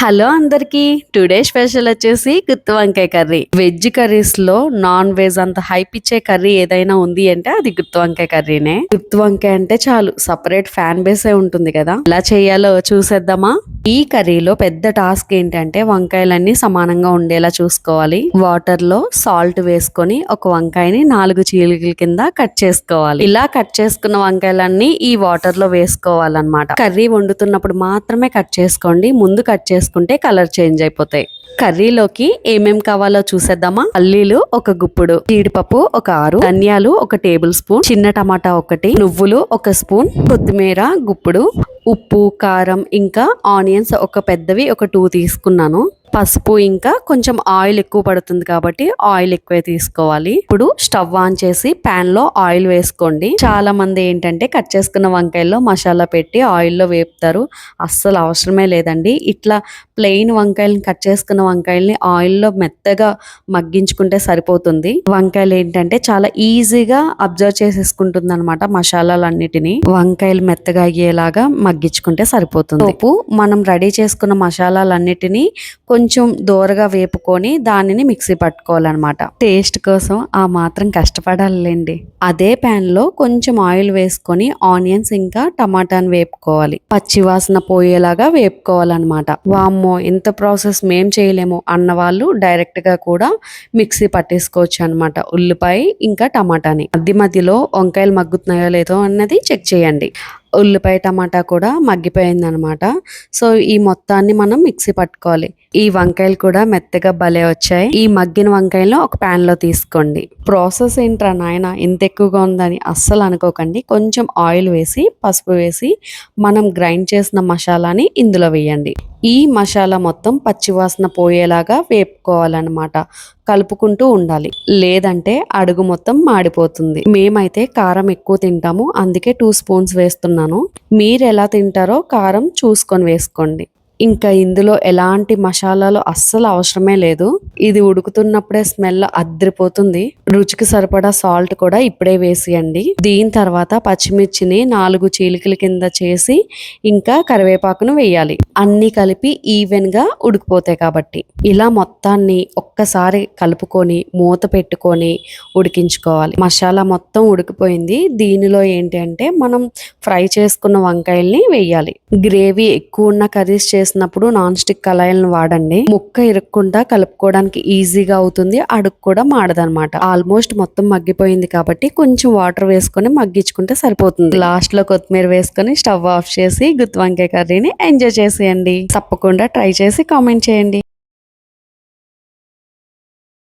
Hello అందరికి today special వచ్చేసి గుత్తి వంకాయ కర్రీ. వెజ్ కర్రీస్ లో నాన్ వెజ్ అంత హైప్ ఇచ్చే కర్రీ ఏదైనా ఉంది అంటే అది గుత్తి వంకాయ కర్రీనే. గుత్తి వంకాయ అంటే చాలు సపరేట్ ఫ్యాన్ బేసే ఉంటుంది కదా. ఎలా చేయాలో చూసేద్దామా. ఈ కర్రీలో పెద్ద టాస్క్ ఏంటంటే వంకాయలన్నీ సమానంగా ఉండేలా చూసుకోవాలి. వాటర్ లో సాల్ట్ వేసుకొని ఒక వంకాయని 4 చీలికల కింద కట్ చేసుకోవాలి. ఇలా కట్ చేసుకున్న వంకాయలన్నీ ఈ వాటర్ లో వేసుకోవాలన్నమాట. కర్రీ వండుతున్నప్పుడు మాత్రమే కట్ చేసుకోండి. ముందు కట్ చేసుకుంటే కలర్ చేంజ్ అయిపోతాయి. కర్రీలోకి ఏమేం కావాలో చూసేద్దామా. పల్లీలు ఒక గుప్పుడు, జీడిపప్పు ఒక 6, ధనియాలు ఒక టేబుల్ స్పూన్, చిన్న టమాటా 1, నువ్వులు 1 స్పూన్, కొత్తిమీర గుప్పుడు, ఉప్పు, కారం ఇంకా ఆనియన్స్ ఒక పెద్దవి ఒక 2 తీసుకున్నాను. పసుపు ఇంకా కొంచెం ఆయిల్ ఎక్కువ పడుతుంది కాబట్టి ఆయిల్ ఎక్కువే తీసుకోవాలి. ఇప్పుడు స్టవ్ ఆన్ చేసి పాన్ లో ఆయిల్ వేసుకోండి. చాలా మంది ఏంటంటే కట్ చేసుకున్న వంకాయల్లో మసాలా పెట్టి ఆయిల్లో వేపుతారు. అస్సలు అవసరమే లేదండి. ఇట్లా ప్లెయిన్ వంకాయలను కట్ చేసుకున్న వంకాయల్ని ఆయిల్లో మెత్తగా మగ్గించుకుంటే సరిపోతుంది. వంకాయలు ఏంటంటే చాలా ఈజీగా అబ్జర్వ్ చేసేసుకుంటుంది అనమాట మసాలాలన్నిటిని. వంకాయలు మెత్తగా అయ్యేలాగా మగ్గించుకుంటే సరిపోతుంది. ఉప్పు మనం రెడీ చేసుకున్న మసాలాలన్నిటిని కొంచెం దూరగా వేపుకొని దానిని మిక్సీ పట్టుకోవాలన్నమాట. టేస్ట్ కోసం ఆ మాత్రం కష్టపడాలండి. అదే ప్యాన్ లో కొంచెం ఆయిల్ వేసుకొని ఆనియన్స్ ఇంకా టమాటాని వేపుకోవాలి. పచ్చి వాసన పోయేలాగా వేపుకోవాలన్నమాట. వామ్మో ఇంత ప్రాసెస్ మేం చేయలేము అన్న వాళ్ళు డైరెక్ట్ గా కూడా మిక్సీ పట్టేసుకోవచ్చు అనమాట. ఉల్లిపాయ ఇంకా టమాటాని మధ్య మధ్యలో వంకాయలు మగ్గుతున్నాయో లేదో అన్నది చెక్ చేయండి. ఉల్లిపాయ టమాటా కూడా మగ్గిపోయింది అనమాట. సో ఈ మొత్తాన్ని మనం మిక్సీ పట్టుకోవాలి. ఈ వంకాయలు కూడా మెత్తగా భలే వచ్చాయి. ఈ మగ్గిన వంకాయలను ఒక ప్యాన్ లో తీసుకోండి. ప్రాసెస్ ఏంట్రా నాయన ఇంత ఎక్కువగా ఉందని అస్సలు అనుకోకండి. కొంచెం ఆయిల్ వేసి పసుపు వేసి మనం గ్రైండ్ చేసిన మసాలాని ఇందులో వేయండి. ఈ మసాలా మొత్తం పచ్చివాసన పోయేలాగా వేపుకోవాలన్నమాట. కలుపుకుంటూ ఉండాలి, లేదంటే అడుగు మొత్తం మాడిపోతుంది. మేమైతే కారం ఎక్కువ తింటాము, అందుకే 2 స్పూన్స్ వేస్తున్నాను. మీరు ఎలా తింటారో కారం చూసుకొని వేసుకోండి. ఇంకా ఇందులో ఎలాంటి మసాలాలు అస్సలు అవసరమే లేదు. ఇది ఉడుకుతున్నప్పుడే స్మెల్ అద్రిపోతుంది. రుచికి సరిపడా సాల్ట్ కూడా ఇప్పుడే వేసియండి. దీని తర్వాత పచ్చిమిర్చిని 4 చీలికల కింద చేసి ఇంకా కరివేపాకును వేయాలి. అన్ని కలిపి ఈవెన్ గా ఉడికిపోతాయి కాబట్టి ఇలా మొత్తాన్ని ఒక్కసారి కలుపుకొని మూత పెట్టుకొని ఉడికించుకోవాలి. మసాలా మొత్తం ఉడికిపోయింది. దీనిలో ఏంటి అంటే మనం ఫ్రై చేసుకున్న వంకాయల్ని వేయాలి. గ్రేవీ ఎక్కువ ఉన్న కర్రీస్ చేసినప్పుడు నాన్ స్టిక్ కళాయిలను వాడండి. ముక్క ఇరుక్కుండా కలుపుకోవడానికి ఈజీగా అవుతుంది. అడుగు కూడా మాడదనమాట. ఆల్మోస్ట్ మొత్తం మగ్గిపోయింది కాబట్టి కొంచెం వాటర్ వేసుకొని మగ్గించుకుంటే సరిపోతుంది. లాస్ట్ లో కొత్తిమీర వేసుకొని స్టవ్ ఆఫ్ చేసి గుత్తి వంకాయ కర్రీని ఎంజాయ్ చేసేయండి. తప్పకుండా ట్రై చేసి కామెంట్ చేయండి.